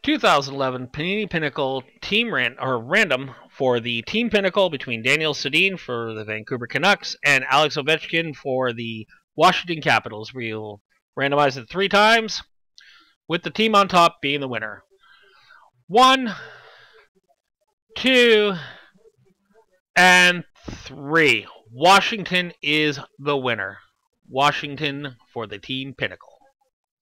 2011 Panini Pinnacle team random for the Team Pinnacle between Daniel Sedin for the Vancouver Canucks and Alex Ovechkin for the Washington Capitals. We'll randomize it 3 times, with the team on top being the winner. 1, 2, and 3. Washington is the winner. Washington for the Team Pinnacle.